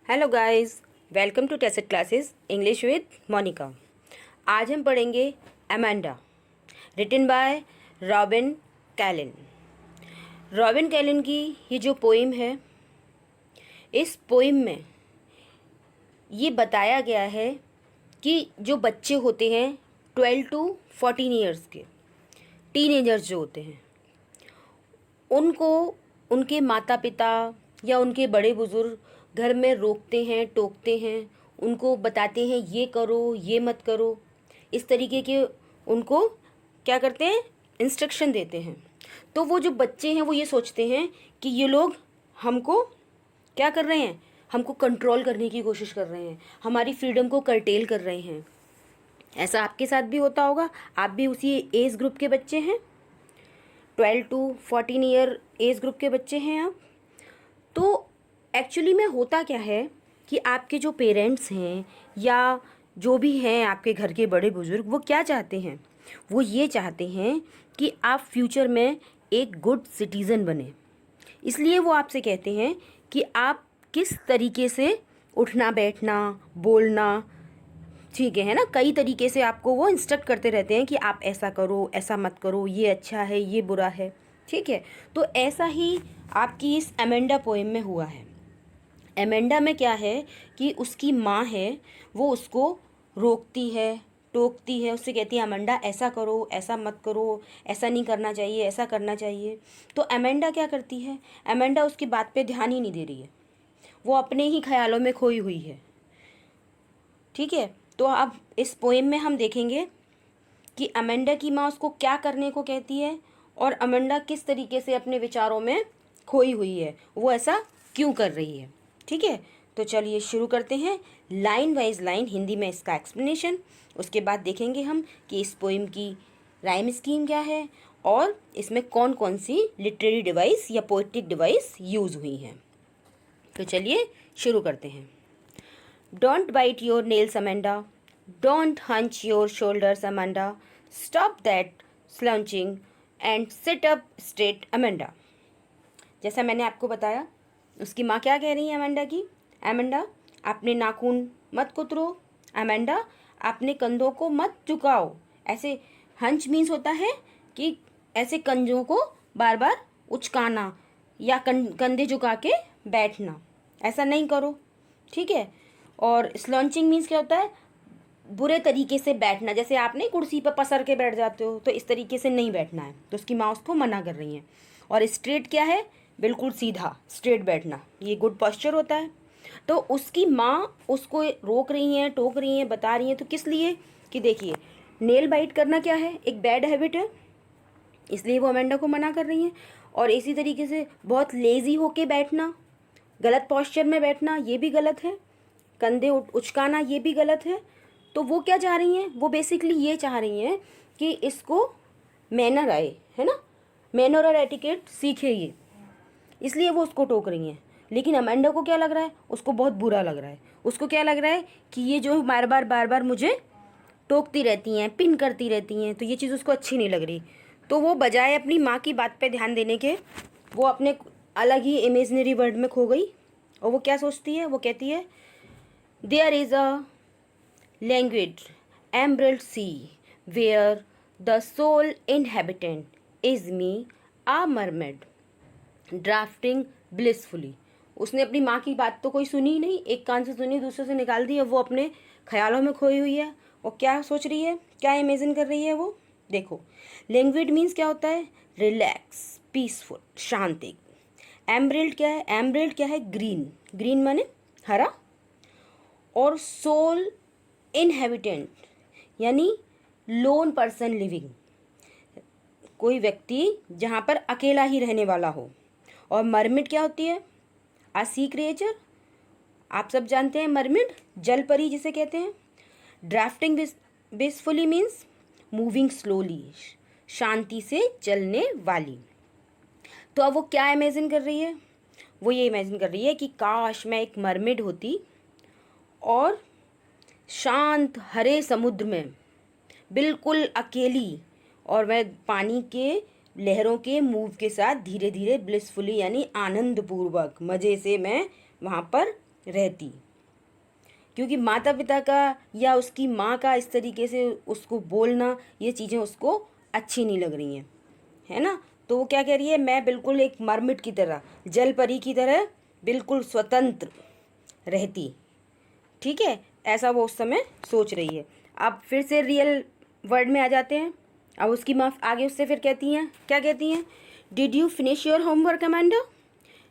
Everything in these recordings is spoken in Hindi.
हेलो गाइस, वेलकम टू टेसेट क्लासेस इंग्लिश विद मोनिका। आज हम पढ़ेंगे Amanda, written by Robin Klein. Robin Klein की ये जो पोइम है, इस पोइम में ये बताया गया है कि जो बच्चे होते हैं 12 टू 14 ईयर्स के, टीनेजर्स जो होते हैं, उनको उनके माता पिता या उनके बड़े बुजुर्ग घर में रोकते हैं, टोकते हैं, उनको बताते हैं ये करो, ये मत करो, इस तरीके के उनको क्या करते हैं, इंस्ट्रक्शन देते हैं। तो वो जो बच्चे हैं वो ये सोचते हैं कि ये लोग हमको क्या कर रहे हैं, हमको कंट्रोल करने की कोशिश कर रहे हैं, हमारी फ्रीडम को कर्टेल कर रहे हैं। ऐसा आपके साथ भी होता होगा, आप भी उसी एज ग्रुप के बच्चे हैं, 12 टू 14 ईयर एज ग्रुप के बच्चे हैं आप। तो एक्चुअली में होता क्या है कि आपके जो पेरेंट्स हैं या जो भी हैं आपके घर के बड़े बुजुर्ग, वो क्या चाहते हैं, वो ये चाहते हैं कि आप फ्यूचर में एक गुड सिटीज़न बने। इसलिए वो आपसे कहते हैं कि आप किस तरीके से उठना बैठना बोलना, ठीक है ना, कई तरीके से आपको वो इंस्ट्रक्ट करते रहते हैं कि आप ऐसा करो, ऐसा मत करो, ये अच्छा है, ये बुरा है, ठीक है। तो ऐसा ही आपकी इस अमेंडा पोएम में हुआ है। अमेंडा में क्या है कि उसकी माँ है, वो उसको रोकती है, टोकती है, उससे कहती है अमेंडा ऐसा करो, ऐसा मत करो, ऐसा नहीं करना चाहिए, ऐसा करना चाहिए। तो अमेंडा क्या करती है, अमेंडा उसकी बात पे ध्यान ही नहीं दे रही है, वो अपने ही ख्यालों में खोई हुई है, ठीक है। तो अब इस पोएम में हम देखेंगे कि अमेंडा की माँ उसको क्या करने को कहती है और अमेंडा किस तरीके से अपने विचारों में खोई हुई है, वो ऐसा क्यों कर रही है, ठीक है। तो चलिए शुरू करते हैं, लाइन वाइज लाइन हिंदी में इसका एक्सप्लेनेशन। उसके बाद देखेंगे हम कि इस पोएम की राइम स्कीम क्या है और इसमें कौन कौन सी लिटरेरी डिवाइस या पोएटिक डिवाइस यूज़ हुई हैं। तो चलिए शुरू करते हैं। Don't bite your nails, Amanda. Don't hunch your shoulders, Amanda. Stop that slouching and sit up straight, Amanda. जैसा मैंने आपको बताया, उसकी माँ क्या कह रही है अमेंडा की, अमेंडा अपने नाखून मत कुतरो, अमेंडा अपने कंधों को मत झुकाओ। ऐसे हंच मीन्स होता है कि ऐसे कंधों को बार बार उचकाना या कंधे झुका के बैठना, ऐसा नहीं करो, ठीक है। और स्लॉन्चिंग मीन्स क्या होता है, बुरे तरीके से बैठना, जैसे आपने कुर्सी पर पसर के बैठ जाते हो, तो इस तरीके से नहीं बैठना है। तो उसकी माँ उसको मना कर रही है। और स्ट्रेट क्या है, बिल्कुल सीधा स्ट्रेट बैठना, ये गुड पोस्चर होता है। तो उसकी माँ उसको रोक रही हैं, टोक रही हैं, बता रही हैं, तो किस लिए कि देखिए, नेल बाइट करना क्या है, एक बैड हैबिट है, इसलिए वो अमेंडा को मना कर रही हैं। और इसी तरीके से बहुत लेज़ी होके बैठना, गलत पोस्चर में बैठना, ये भी गलत है, कंधे उचकाना ये भी गलत है। तो वो क्या चाह रही हैं, वो बेसिकली ये चाह रही हैं कि इसको मैनर आए, है ना, मैनर और एटिकेट सीखे ये, इसलिए वो उसको टोक रही हैं। लेकिन अमेंडा को क्या लग रहा है, उसको बहुत बुरा लग रहा है। उसको क्या लग रहा है कि ये जो बार बार मुझे टोकती रहती हैं, पिन करती रहती हैं, तो ये चीज़ उसको अच्छी नहीं लग रही। तो वो बजाय अपनी माँ की बात पे ध्यान देने के, वो अपने अलग ही इमेजनरी वर्ल्ड में खो गई। और वो क्या सोचती है, वो कहती है There is a languid emerald sea where the sole inhabitant is me, a mermaid, drafting blissfully. उसने अपनी माँ की बात तो कोई सुनी ही नहीं, एक कान से सुनी दूसरे से निकाल दी। अब वो अपने ख्यालों में खोई हुई है और क्या सोच रही है, क्या इमेजिन कर रही है वो। देखो, लैंग्विड मीन्स क्या होता है, रिलैक्स, पीसफुल, शांति। एमरल्ड क्या है, एमरल्ड क्या है, ग्रीन, ग्रीन माने हरा। और सोल इनहेबिटेंट यानी लोन पर्सन लिविंग, कोई व्यक्ति जहाँ पर अकेला ही रहने वाला हो। और मरमिड क्या होती है, अ सी क्रिएचर, आप सब जानते हैं मरमिड जल परी जिसे कहते हैं। ड्राफ्टिंग बिसफुली मीन्स मूविंग स्लोली, शांति से चलने वाली। तो अब वो क्या इमेजिन कर रही है, वो ये इमेजिन कर रही है कि काश मैं एक मरमिड होती और शांत हरे समुद्र में बिल्कुल अकेली, और मैं पानी के लहरों के मूव के साथ धीरे धीरे ब्लिसफुली यानी आनंदपूर्वक मज़े से मैं वहाँ पर रहती, क्योंकि माता पिता का या उसकी माँ का इस तरीके से उसको बोलना, ये चीज़ें उसको अच्छी नहीं लग रही हैं, है ना। तो वो क्या कह रही है, मैं बिल्कुल एक मरमिट की तरह, जल परी की तरह बिल्कुल स्वतंत्र रहती, ठीक है, ऐसा वो उस समय सोच रही है। अब फिर से रियल वर्ड में आ जाते हैं। अब उसकी माँ आगे उससे फिर कहती हैं, क्या कहती हैं, did you finish your homework Amanda,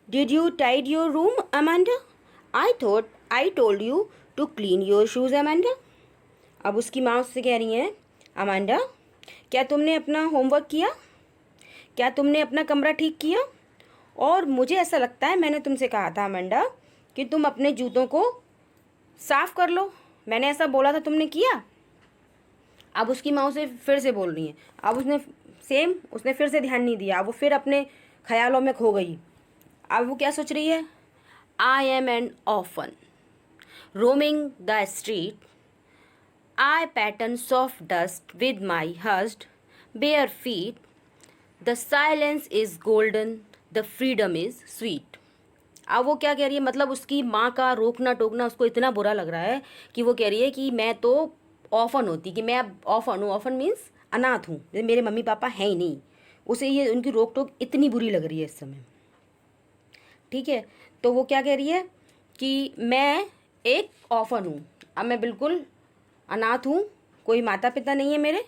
did you tidy your room Amanda, I thought I told you to clean your shoes Amanda. अब उसकी माँ उससे कह रही हैं, अमांडा क्या तुमने अपना होमवर्क किया, क्या तुमने अपना कमरा ठीक किया, और मुझे ऐसा लगता है मैंने तुमसे कहा था अमांडा कि तुम अपने जूतों को साफ़ कर लो, मैंने ऐसा बोला था, तुमने किया। अब उसकी माँ उसे फिर से बोल रही हैं। अब उसने फिर से ध्यान नहीं दिया, अब वो फिर अपने ख्यालों में खो गई। अब वो क्या सोच रही है, I am an orphan roaming the street, I pattern soft dust with my hushed bare feet, the silence is golden, the freedom is sweet. अब वो क्या कह रही है, मतलब उसकी माँ का रोकना टोकना उसको इतना बुरा लग रहा है कि वो कह रही है कि मैं तो ऑफन होती, कि मैं अब ऑफन हूँ, ऑफन मीन्स अनाथ हूँ, मेरे मम्मी पापा हैं ही नहीं, उसे ये उनकी रोक टोक इतनी बुरी लग रही है इस समय, ठीक है। तो वो क्या कह रही है कि मैं एक ऑफन हूँ, अब मैं बिल्कुल अनाथ हूँ, कोई माता पिता नहीं है मेरे,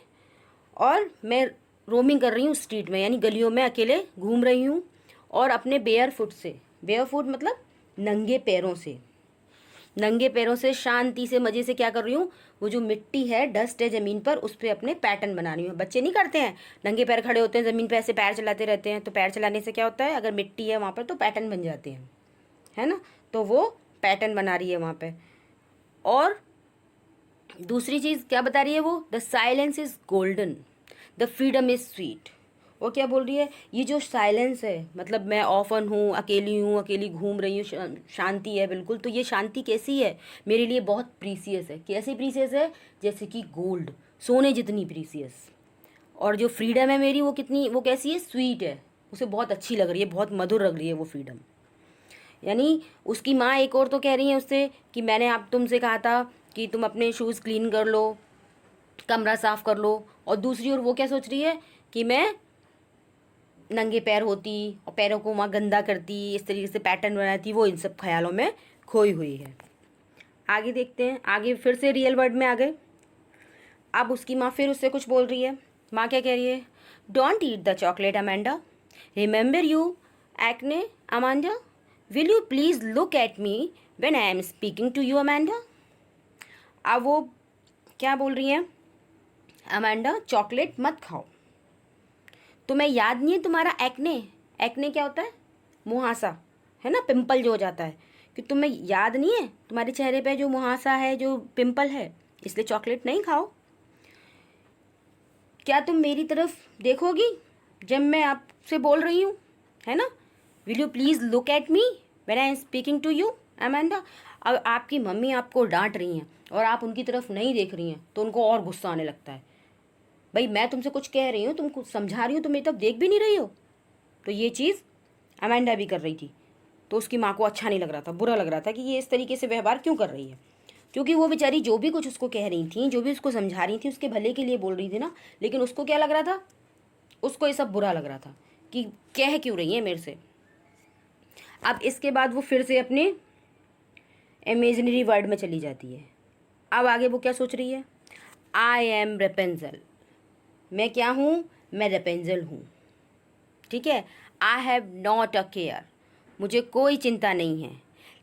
और मैं रोमिंग कर रही हूँ स्ट्रीट में, यानी गलियों में अकेले घूम रही हूँ, और अपने बेयर फुट से, बेयर फुट मतलब नंगे पैरों से शांति से मज़े से क्या कर रही हूँ, वो जो मिट्टी है, डस्ट है ज़मीन पर, उस पर अपने पैटर्न बना रही हूँ। बच्चे नहीं करते हैं, नंगे पैर खड़े होते हैं ज़मीन पे, ऐसे पैर चलाते रहते हैं, तो पैर चलाने से क्या होता है, अगर मिट्टी है वहाँ पर तो पैटर्न बन जाते हैं, है ना। तो वो पैटर्न बना रही है वहाँ पे। और दूसरी चीज़ क्या बता रही है वो, the silence is golden, the freedom is sweet. वो क्या बोल रही है, ये जो साइलेंस है, मतलब मैं ऑफन हूँ, अकेली घूम रही हूँ, शांति है बिल्कुल, तो ये शांति कैसी है, मेरे लिए बहुत प्रीसियस है। कैसी प्रीसियस है, जैसे कि गोल्ड, सोने जितनी प्रीसियस। और जो फ्रीडम है मेरी, वो कितनी, वो कैसी है, स्वीट है, उसे बहुत अच्छी लग रही है, बहुत मधुर लग रही है वो फ्रीडम। यानी उसकी माँ एक और तो कह रही है उससे कि मैंने आप तुमसे कहा था कि तुम अपने शूज़ क्लीन कर लो, कमरा साफ़ कर लो, और दूसरी ओर वो क्या सोच रही है कि मैं नंगे पैर होती और पैरों को वहाँ गंदा करती, इस तरीके से पैटर्न बनाती, वो इन सब ख्यालों में खोई हुई है। आगे देखते हैं, आगे फिर से रियल वर्ड में आ गए। अब उसकी माँ फिर उससे कुछ बोल रही है। माँ क्या कह रही है, don't eat the chocolate Amanda, remember you acne Amanda, will you please look at me when I am speaking to you Amanda. अब वो क्या बोल रही हैं, अमांडा चॉकलेट मत खाओ, तुम्हें याद नहीं है तुम्हारा एक्ने, एक्ने क्या होता है, मुहासा, है ना, पिंपल जो हो जाता है, कि तुम्हें याद नहीं है तुम्हारे चेहरे पे जो मुहासा है, जो पिंपल है, इसलिए चॉकलेट नहीं खाओ। क्या तुम मेरी तरफ देखोगी जब मैं आपसे बोल रही हूँ, है ना, will you please look at me when I am speaking to you Amanda. अब आपकी मम्मी आपको डांट रही हैं और आप उनकी तरफ नहीं देख रही हैं, तो उनको और गुस्सा आने लगता है, भाई मैं तुमसे कुछ कह रही हूँ, तुम कुछ समझा रही हो, तुम मेरी तरफ देख भी नहीं रही हो। तो ये चीज़ अमांडा भी कर रही थी, तो उसकी माँ को अच्छा नहीं लग रहा था, बुरा लग रहा था कि ये इस तरीके से व्यवहार क्यों कर रही है, क्योंकि वो बेचारी जो भी कुछ उसको कह रही थी, जो भी उसको समझा रही थी, उसके भले के लिए बोल रही थी ना, लेकिन उसको क्या लग रहा था, उसको ये सब बुरा लग रहा था कि कह क्यों रही है मेरे से। अब इसके बाद वो फिर से अपने इमेजिनरी वर्ड में चली जाती है। अब आगे वो क्या सोच रही है, आई एम रेपेंजल, मैं क्या हूँ, मैं रेपेंजल हूँ, ठीक है। I have not a care, मुझे कोई चिंता नहीं है।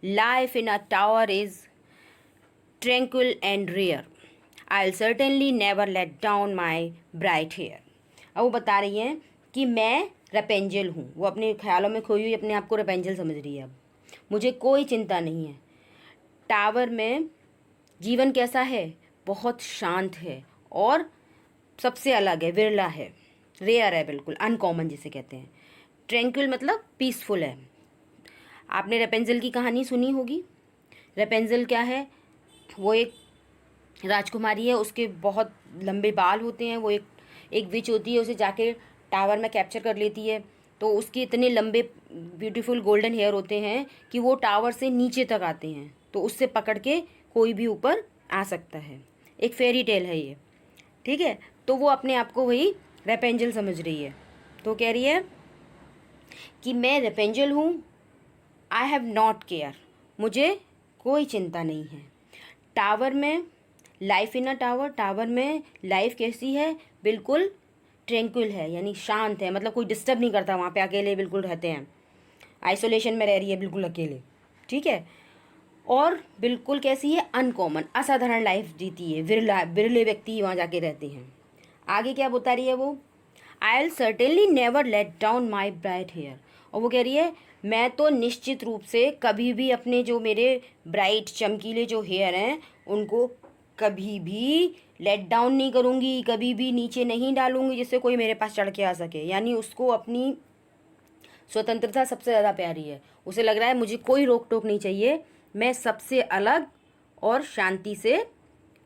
Life in a tower is tranquil and rare, I will certainly never let down my bright hair. अब वो बता रही हैं कि मैं रेपेंजल हूँ, वो अपने ख्यालों में खोई हुई अपने आप को रेपेंजल समझ रही है। अब मुझे कोई चिंता नहीं है। टावर में जीवन कैसा है, बहुत शांत है, और सबसे अलग है, विरला है, रेयर है, बिल्कुल अनकॉमन जिसे कहते हैं। ट्रैंक्विल मतलब पीसफुल है। आपने रेपेंजल की कहानी सुनी होगी। रेपेंजल क्या है, वो एक राजकुमारी है, उसके बहुत लंबे बाल होते हैं, वो एक विच होती है, उसे जाके टावर में कैप्चर कर लेती है, तो उसके इतने लंबे ब्यूटीफुल गोल्डन हेयर होते हैं कि वो टावर से नीचे तक आते हैं, तो उससे पकड़ के कोई भी ऊपर आ सकता है। एक फेरी टेल है ये, ठीक है। तो वो अपने आप को वही रेपेंजल समझ रही है। तो कह रही है कि मैं रेपेंजल हूँ, आई हैव नॉट केयर, मुझे कोई चिंता नहीं है। टावर में, life in a tower, tower में लाइफ कैसी है, बिल्कुल ट्रैंक्विल है, यानी शांत है, मतलब कोई डिस्टर्ब नहीं करता, वहाँ पे अकेले बिल्कुल रहते हैं, आइसोलेशन में रह रही है बिल्कुल अकेले, ठीक है। और बिल्कुल कैसी है, अनकॉमन, असाधारण लाइफ जीती है, बिरले व्यक्ति वहाँ जाके रहते हैं। आगे क्या बता रही है वो, I will certainly never let down my bright hair, और वो कह रही है मैं तो निश्चित रूप से कभी भी अपने जो मेरे ब्राइट चमकीले जो हेयर हैं उनको कभी भी लेट डाउन नहीं करूँगी, कभी भी नीचे नहीं डालूँगी जिससे कोई मेरे पास चढ़ के आ सके। यानी उसको अपनी स्वतंत्रता सबसे ज़्यादा प्यारी है, उसे लग रहा है मुझे कोई रोक टोक नहीं चाहिए, मैं सबसे अलग और शांति से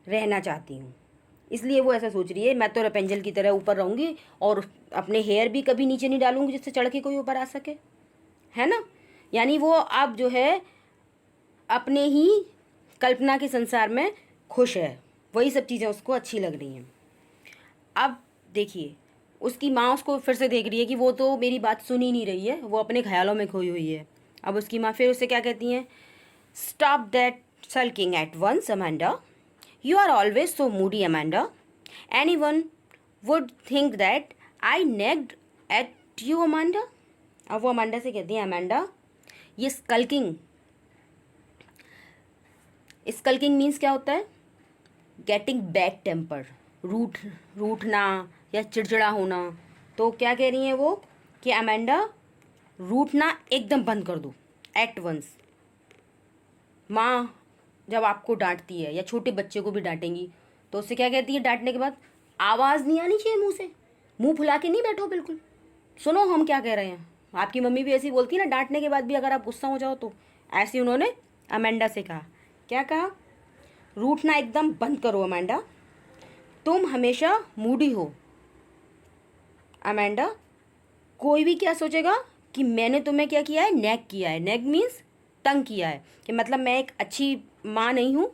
रहना चाहती हूँ, इसलिए वो ऐसा सोच रही है मैं तो रेपेंजल की तरह ऊपर रहूँगी और अपने हेयर भी कभी नीचे नहीं डालूँगी जिससे चढ़ के कोई ऊपर आ सके, है ना। यानी वो अब जो है अपने ही कल्पना के संसार में खुश है, वही सब चीज़ें उसको अच्छी लग रही हैं। अब देखिए उसकी माँ उसको फिर से देख रही है कि वो तो मेरी बात सुन ही नहीं रही है, वो अपने ख्यालों में खोई हुई है। अब उसकी माँ फिर उससे क्या कहती हैं, stop that sulking at once, Amanda. You are always so moody, Amanda. Anyone would think that I nagged at you, Amanda. अब वो अमांडा से कहती है, अमांडा ये स्कल्किंग मीन्स क्या होता है, गेटिंग बैड टेम्पर, रूठना या चिड़चिड़ा होना। तो क्या कह रही हैं वो कि अमांडा रूठना एकदम बंद कर दो, एट वंस। माँ जब आपको डांटती है या छोटे बच्चे को भी डांटेंगी तो उससे क्या कहती है, डांटने के बाद आवाज़ नहीं आनी चाहिए मुंह से, मुंह फुला के नहीं बैठो, बिल्कुल सुनो हम क्या कह रहे हैं। आपकी मम्मी भी ऐसी बोलती है ना, डांटने के बाद भी अगर आप गुस्सा हो जाओ तो। ऐसे उन्होंने अमांडा से कहा, क्या कहा, रूठना एकदम बंद करो अमांडा, तुम हमेशा मूडी हो अमांडा। कोई भी क्या सोचेगा कि मैंने तुम्हें क्या किया है, नेग किया है। नेग मीन्स तंग किया है, कि मतलब मैं एक अच्छी माँ नहीं हूँ,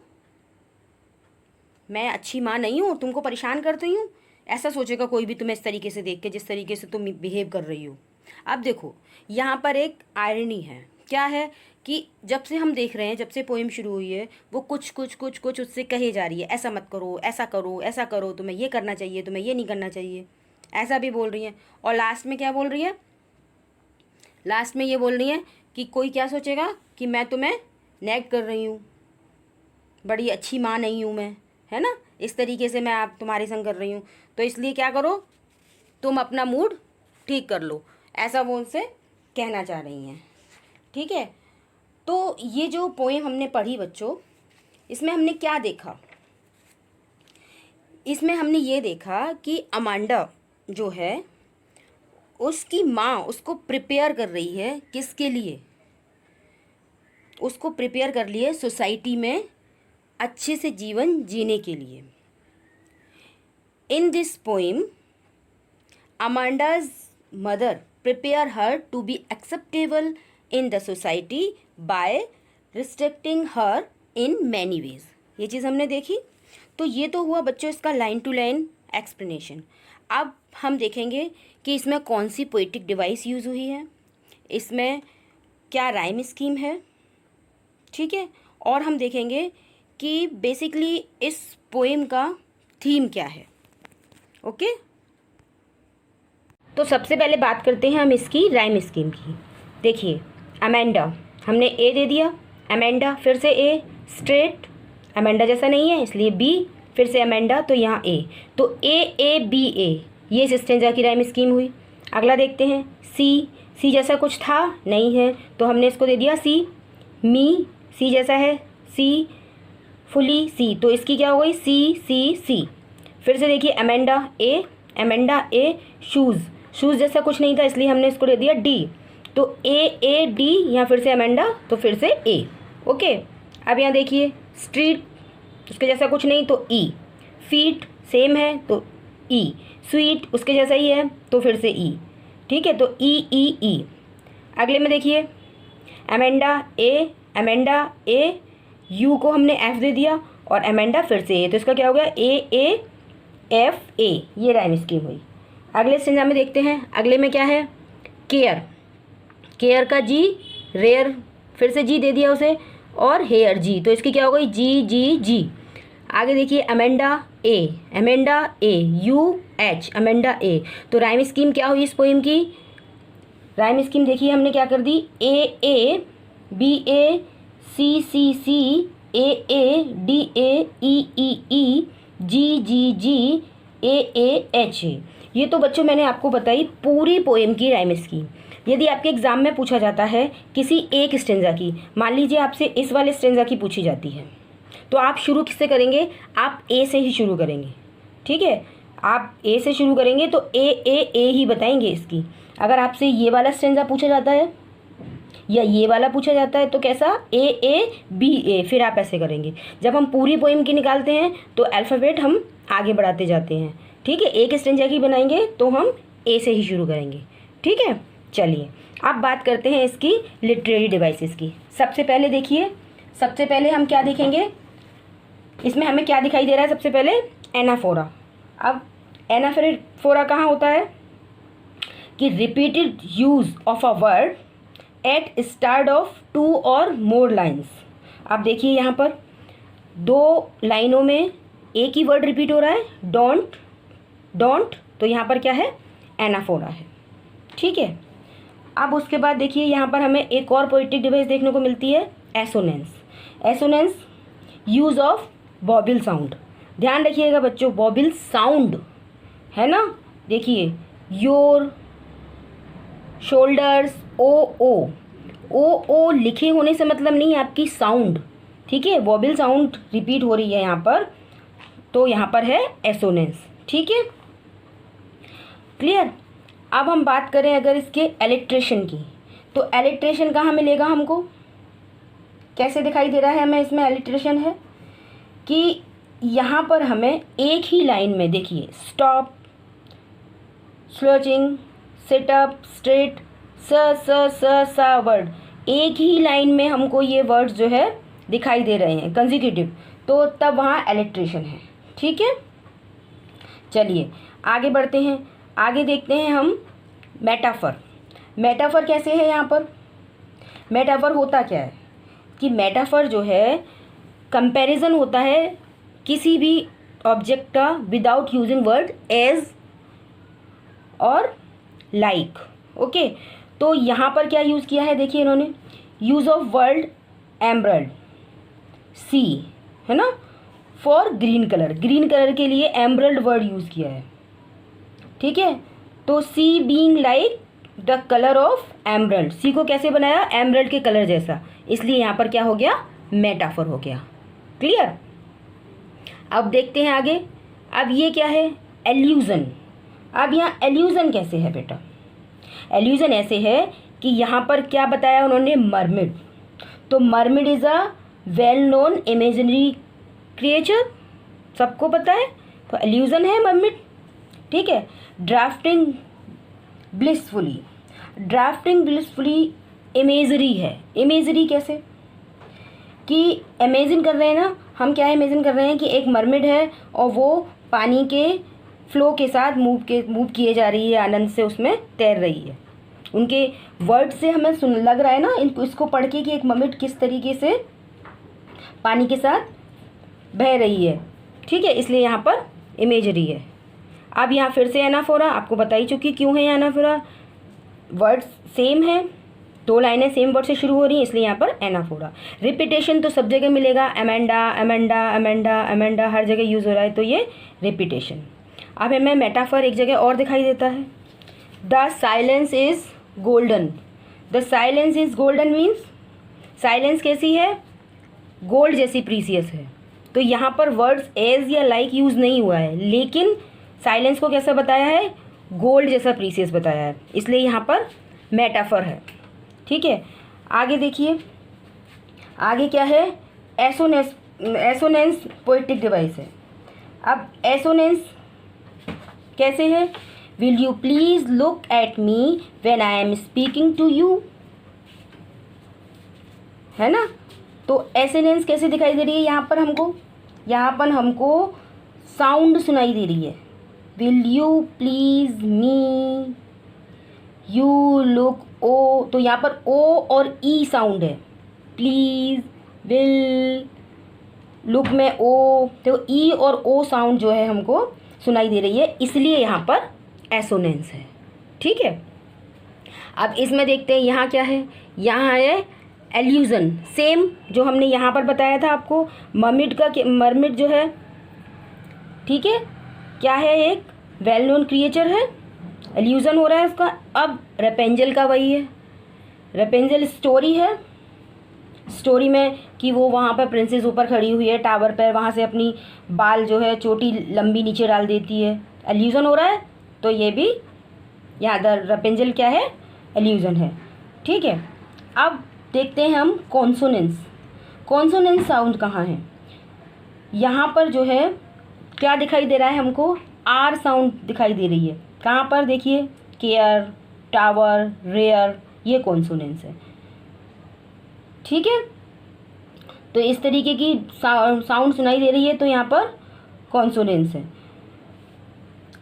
मैं अच्छी माँ नहीं हूँ, तुमको परेशान करती हूँ, ऐसा सोचेगा कोई भी तुम्हें इस तरीके से देख के, जिस तरीके से तुम बिहेव कर रही हो। अब देखो यहाँ पर एक आयरनी है, क्या है कि जब से हम देख रहे हैं, जब से पोएम शुरू हुई है, वो कुछ कुछ कुछ कुछ उससे कहे जा रही है, ऐसा मत करो, ऐसा करो, ऐसा करो, तुम्हें ये करना चाहिए, तुम्हें ये नहीं करना चाहिए, ऐसा भी बोल रही है। और लास्ट में क्या बोल रही है, लास्ट में ये बोल रही है कि कोई क्या सोचेगा कि मैं तुम्हें नेग कर रही हूँ, बड़ी अच्छी माँ नहीं हूँ मैं, है ना, इस तरीके से मैं आप तुम्हारे संग कर रही हूँ, तो इसलिए क्या करो, तुम अपना मूड ठीक कर लो, ऐसा वो उनसे कहना चाह रही हैं, ठीक है। तो ये जो पोएम हमने पढ़ी बच्चों, इसमें हमने क्या देखा, इसमें हमने ये देखा कि अमांडा जो है उसकी माँ उसको प्रिपेयर कर रही है, किसके लिए, उसको प्रिपेयर कर लिए सोसाइटी में अच्छे से जीवन जीने के लिए। In this poem Amanda's mother prepare her to be acceptable in the society by restricting her in many ways. ये चीज़ हमने देखी। तो ये तो हुआ बच्चों इसका लाइन टू लाइन एक्सप्लेनेशन। अब हम देखेंगे कि इसमें कौन सी पोएटिक डिवाइस यूज़ हुई है, इसमें क्या राइम स्कीम है, ठीक है, और हम देखेंगे कि बेसिकली इस पोएम का थीम क्या है। ओके, तो सबसे पहले बात करते हैं हम इसकी राइम स्कीम की। देखिए अमेंडा, हमने ए दे दिया, अमेंडा फिर से ए, स्ट्रेट अमेंडा जैसा नहीं है इसलिए बी, फिर से अमेंडा तो यहाँ ए, तो ए ए बी ए, ये इस स्टेंजा की राइम स्कीम हुई। अगला देखते हैं सी, सी जैसा कुछ था नहीं है तो हमने इसको दे दिया सी। मी, सी जैसा है, सी फुली सी, तो इसकी क्या हो गई सी सी सी। फिर से देखिए अमेंडा ए, शूज़, शूज़ जैसा कुछ नहीं था इसलिए हमने इसको दे दिया डी, तो ए डी, यहाँ फिर से अमेंडा तो फिर से ए। ओके, अब यहाँ देखिए स्ट्रीट, उसके जैसा कुछ नहीं तो ई, फीट सेम है तो ई, स्वीट उसके जैसा ही है तो फिर से ई, ठीक है, तो ई। अगले में देखिए अमेंडा ए, यू को हमने एफ दे दिया और एमेंडा फिर से ए, तो इसका क्या हो गया ए एफ ए, ये राइम स्कीम हुई। अगले स्टेंजा में देखते हैं, अगले में क्या है केयर, केयर का जी, रेयर फिर से जी दे दिया उसे और हेयर जी, तो इसकी क्या हो गई जी जी जी। आगे देखिए अमेंडा ए यू एच अमेंडा ए, तो राइम स्कीम क्या हुई इस पोइम की, राइम स्कीम देखिए हमने क्या कर दी A B A C A D E G A H. ये तो बच्चों मैंने आपको बताई पूरी पोएम की राइम स्कीम। यदि आपके एग्जाम में पूछा जाता है किसी एक स्टेंजा की, मान लीजिए आपसे इस वाले स्टेंजा की पूछी जाती है, तो आप शुरू किससे करेंगे, आप ए से ही शुरू करेंगे, ठीक है, आप ए से शुरू करेंगे तो ए ही बताएंगे इसकी। अगर आपसे ये वाला स्टेंजा पूछा जाता है या ये वाला पूछा जाता है तो कैसा ए बी ए, फिर आप ऐसे करेंगे। जब हम पूरी पोएम की निकालते हैं तो अल्फ़ाबेट हम आगे बढ़ाते जाते हैं, ठीक है। एक स्टेंजा की बनाएंगे तो हम ए से ही शुरू करेंगे, ठीक है। चलिए अब बात करते हैं इसकी लिटरेरी डिवाइसेस की। सबसे पहले देखिए, सबसे पहले हम क्या देखेंगे, इसमें हमें क्या दिखाई दे रहा है, सबसे पहले एनाफोरा। अब एनाफोरा कहाँ होता है कि repeated use of a word at start of 2 और मोर लाइन्स। अब देखिए यहाँ पर 2 लाइनों में एक ही वर्ड रिपीट हो रहा है, डोंट, तो यहाँ पर क्या है एनाफोरा है, ठीक है। अब उसके बाद देखिए यहाँ पर हमें एक और पोएटिक डिवाइस देखने को मिलती है एसोनेंस यूज़ ऑफ वॉबिल साउंड। ध्यान रखिएगा बच्चों, वॉबिल साउंड है ना, देखिए योर, शोल्डर्स, ओ लिखे होने से मतलब नहीं आपकी साउंड, ठीक है, वॉबिल साउंड रिपीट हो रही है यहाँ पर, तो यहाँ पर है एसोनेंस, ठीक है, क्लियर। अब हम बात करें अगर इसके एलिट्रेशन की, तो एलिट्रेशन कहाँ मिलेगा हमको, कैसे दिखाई दे रहा है हमें, इसमें एलिट्रेशन है कि यहाँ पर हमें एक ही लाइन में देखिए स्टॉप, स्लोचिंग, सिट अप, स्ट्रेट, सा वर्ड, एक ही लाइन में हमको ये वर्ड्स जो है दिखाई दे रहे हैं कंसेक्यूटिव, तो तब वहाँ एलिट्रेशन है, ठीक है। चलिए आगे बढ़ते हैं, आगे देखते हैं हम मेटाफर कैसे है। यहाँ पर मेटाफर होता क्या है कि मेटाफर जो है कंपैरिजन होता है किसी भी ऑब्जेक्ट का विदाउट यूजिंग वर्ड एज और लाइक, ओके। तो यहाँ पर क्या यूज़ किया है, देखिए इन्होंने यूज़ ऑफ वर्ड एमरल्ड सी, है ना, फॉर ग्रीन कलर के लिए एमरल्ड वर्ड यूज़ किया है, ठीक है। तो sea being like the colour of emerald, sea को कैसे बनाया एमरल्ड के कलर जैसा, इसलिए यहाँ पर क्या हो गया मेटाफर हो गया, क्लियर। अब देखते हैं आगे, अब ये क्या है एल्यूजन। अब यहाँ एल्यूजन कैसे है बेटा, एल्यूजन ऐसे है कि यहाँ पर क्या बताया उन्होंने मरमिड, तो mermaid is a well known imaginary creature, सबको पता है, तो एल्यूजन है मरमिड, ठीक है। ड्राफ्टिंग ब्लिसफुली इमेजरी है, इमेजरी कैसे कि इमेजिन कर रहे हैं ना हम, क्या इमेजिन कर रहे हैं कि एक मरमिड है और वो पानी के फ्लो के साथ मूव किए जा रही है, आनंद से उसमें तैर रही है। उनके वर्ड से हमें लग रहा है ना इसको पढ़ के कि एक मरमिड किस तरीके से पानी के साथ बह रही है, ठीक है, इसलिए यहाँ पर इमेजरी है। अब यहाँ फिर से एनाफोरा, आपको बता ही चुकी क्यों है एनाफोरा, वर्ड सेम है, 2 लाइनें सेम वर्ड से शुरू हो रही हैं, इसलिए यहाँ पर एनाफोरा। रिपीटेशन तो सब जगह मिलेगा, एमेंडा हर जगह यूज़ हो रहा है, तो ये रिपीटेशन। अब हमें मेटाफर एक जगह और दिखाई देता है, the silence is golden. The silence is golden means silence कैसी है, गोल्ड जैसी प्रीसियस है। तो यहाँ पर वर्ड्स एज या लाइक यूज़ नहीं हुआ है, लेकिन साइलेंस को कैसा बताया है, गोल्ड जैसा प्रीसियस बताया है, इसलिए यहाँ पर मेटाफर है, ठीक है। आगे देखिए, आगे क्या है एसोनेंस पोएटिक डिवाइस है। अब एसोनेंस कैसे है, will you please look at me when I am speaking to you, है ना, तो एसोनेंस कैसे दिखाई दे रही है यहाँ पर हमको? यहाँ पर हमको साउंड सुनाई दे रही है। Will you please me, you look O, तो यहाँ पर ओ और ई साउंड है। प्लीज, विल, लुक में ओ, तो ई और ओ साउंड जो है हमको सुनाई दे रही है, इसलिए यहाँ पर एसोनेंस है। ठीक है, अब इसमें देखते हैं यहाँ क्या है। यहाँ है एल्यूजन, सेम जो हमने यहाँ पर बताया था आपको। मरमिड जो है, ठीक है, क्या है, एक वेल नोन क्रिएचर है, एल्यूजन हो रहा है उसका। अब रेपेंजल का वही है, रेपेंजल स्टोरी है, स्टोरी में कि वो वहाँ पर प्रिंसेस ऊपर खड़ी हुई है टावर पर, वहाँ से अपनी बाल जो है चोटी लंबी नीचे डाल देती है, एल्यूजन हो रहा है। तो ये भी यहाँ रेपेंजल क्या है, एल्यूजन है। ठीक है, अब देखते हैं हम कॉन्सोनेंस। कॉन्सोनेंस साउंड कहाँ है? यहाँ पर जो है क्या दिखाई दे रहा है हमको? आर साउंड दिखाई दे रही है। कहाँ पर? देखिए, केयर, टावर, रेयर, ये कॉन्सोनेंस है। ठीक है, तो इस तरीके की साउंड सुनाई दे रही है, तो यहाँ पर कॉन्सोनेंस है।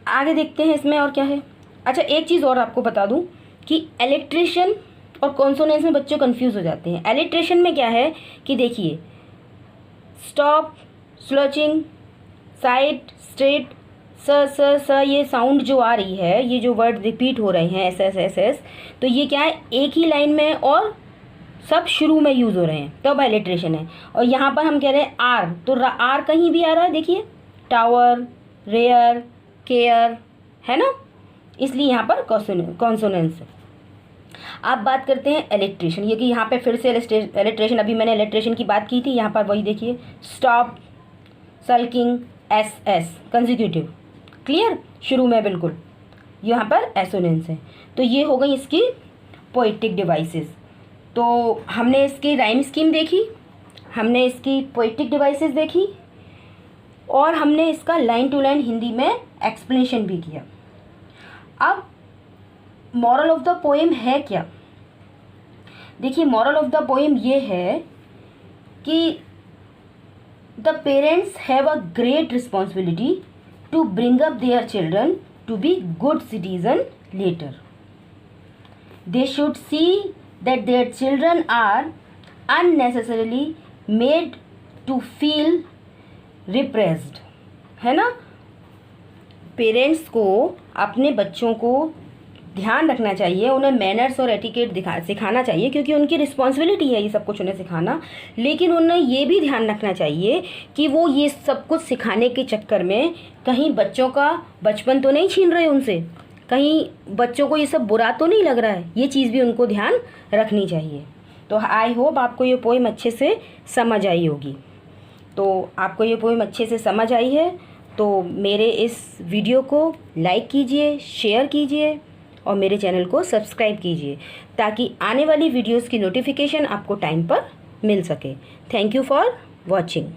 आगे देखते हैं इसमें और क्या है। अच्छा, एक चीज़ और आपको बता दूं कि एलिट्रेशन और कॉन्सोनेंस में बच्चों कंफ्यूज हो जाते हैं। एलिट्रेशन में क्या है कि देखिए, स्टॉप, स्लोचिंग, साइड, स्ट्रेट, स, ये साउंड जो आ रही है, ये जो वर्ड रिपीट हो रहे हैं, एस एस एस एस, तो ये क्या है, एक ही लाइन में और सब शुरू में यूज़ हो रहे हैं, तब एलिट्रेशन है। और यहाँ पर हम कह रहे हैं आर, तो आर कहीं भी आ रहा है, देखिए, टावर, रेयर, केयर, है ना, इसलिए यहाँ पर कॉन्सोनेंस है। अब बात करते हैं एलिट्रेशन। ये कि यहाँ पे फिर से एलिट्रेशन, अभी मैंने एलिट्रेशन की बात की थी, यहाँ पर वही देखिए, stop, sulking, S S, consecutive, clear, शुरू में बिल्कुल, यहाँ पर एसोनेंस है। तो ये हो गई इसकी पोएटिक डिवाइसेस। तो हमने इसकी राइम स्कीम देखी, हमने इसकी पोएटिक डिवाइसेस देखी, और हमने इसका लाइन टू लाइन हिंदी में एक्सप्लेनेशन भी किया। अब मॉरल ऑफ द पोएम है क्या? देखिए, मॉरल ऑफ द पोएम ये है कि the parents have a great responsibility to bring up their children to be good citizen later. They should see that their children are unnecessarily made to feel repressed. है ना, पेरेंट्स को अपने बच्चों को ध्यान रखना चाहिए, उन्हें मैनर्स और एटिकेट सिखाना चाहिए, क्योंकि उनकी रिस्पॉन्सिबिलिटी है ये सब कुछ उन्हें सिखाना। लेकिन उन्हें ये भी ध्यान रखना चाहिए कि वो ये सब कुछ सिखाने के चक्कर में कहीं बच्चों का बचपन तो नहीं छीन रहे उनसे, कहीं बच्चों को ये सब बुरा तो नहीं लग रहा है, ये चीज़ भी उनको ध्यान रखनी चाहिए। तो आई होप आपको ये पोएम अच्छे से समझ आई होगी। तो आपको ये पोएम अच्छे से समझ आई है तो मेरे इस वीडियो को लाइक कीजिए, शेयर कीजिए और मेरे चैनल को सब्सक्राइब कीजिए, ताकि आने वाली वीडियोस की नोटिफिकेशन आपको टाइम पर मिल सके। Thank you for watching.